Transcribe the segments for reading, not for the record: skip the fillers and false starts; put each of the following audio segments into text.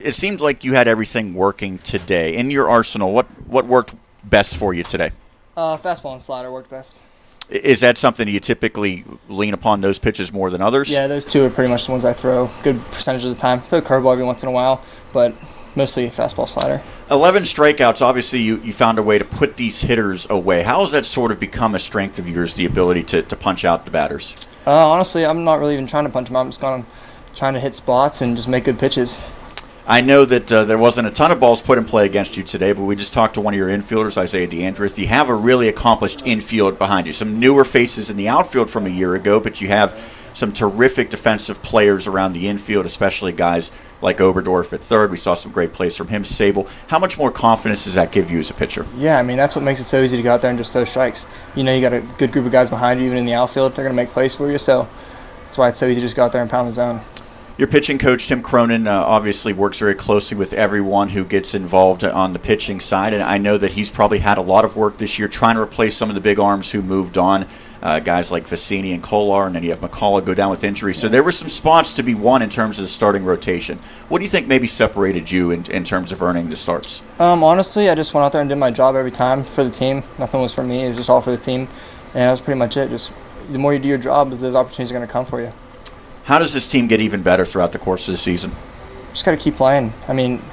It seemed like you had everything working today. In your arsenal, what worked best for you today? Fastball and slider worked best. Is that something you typically lean upon those pitches more than others? Yeah, those two are pretty much the ones I throw good percentage of the time. Throw a curveball every once in a while, but mostly fastball slider. 11 strikeouts. Obviously, you found a way to put these hitters away. How has that sort of become a strength of yours, the ability to punch out the batters? Honestly, I'm not really even trying to punch them out. I'm just trying to hit spots and just make good pitches. I know that there wasn't a ton of balls put in play against you today, but we just talked to one of your infielders, Isaiah DeAndreth. You have a really accomplished infield behind you. Some newer faces in the outfield from a year ago, but you have some terrific defensive players around the infield, especially guys like Oberdorf at third. We saw some great plays from him, Sable. How much more confidence does that give you as a pitcher? Yeah, I mean, that's what makes it so easy to go out there and just throw strikes. You know, you got a good group of guys behind you, even in the outfield. They're going to make plays for you, so that's why it's so easy to just go out there and pound the zone. Your pitching coach, Tim Cronin, obviously works very closely with everyone who gets involved on the pitching side, and I know that he's probably had a lot of work this year trying to replace some of the big arms who moved on, guys like Vicini and Kolar, and then you have McCullough go down with injury. So there were some spots to be won in terms of the starting rotation. What do you think maybe separated you in terms of earning the starts? Honestly, I just went out there and did my job every time for the team. Nothing was for me. It was just all for the team, and that was pretty much it. Just the more you do your job, those opportunities are going to come for you. How does this team get even better throughout the course of the season? Just got to keep playing. I mean,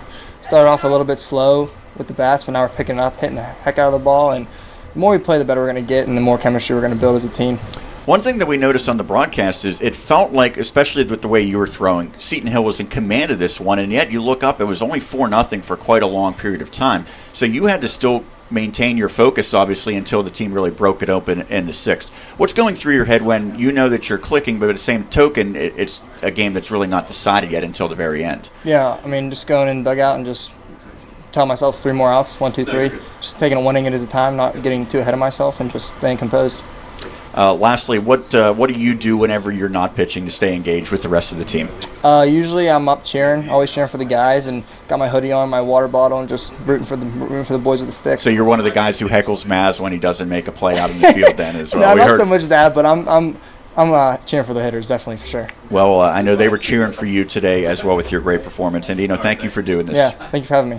started off a little bit slow with the bats, but now we're picking it up, hitting the heck out of the ball, and the more we play, the better we're going to get, and the more chemistry we're going to build as a team. One thing that we noticed on the broadcast is it felt like, especially with the way you were throwing, Seton Hill was in command of this one, and yet you look up, it was only 4-0 for quite a long period of time. So you had to still maintain your focus, obviously, until the team really broke it open in the sixth. What's going through your head when you know that you're clicking, but at the same token, it's a game that's really not decided yet until the very end? Yeah, I mean, just going in the dugout and just tell myself 3 more outs, 1, 2, 3. Just taking it one inning at a time, not getting too ahead of myself, and just staying composed. Lastly, what do you do whenever you're not pitching to stay engaged with the rest of the team? Usually I'm up cheering, always cheering for the guys, and got my hoodie on, my water bottle, and just rooting for the boys with the sticks. So you're one of the guys who heckles Maz when he doesn't make a play out in the field then as well. No, not so much that, but I'm cheering for the hitters, definitely, for sure. Well, I know they were cheering for you today as well with your great performance. Andino, thank you for doing this. Yeah, thank you for having me.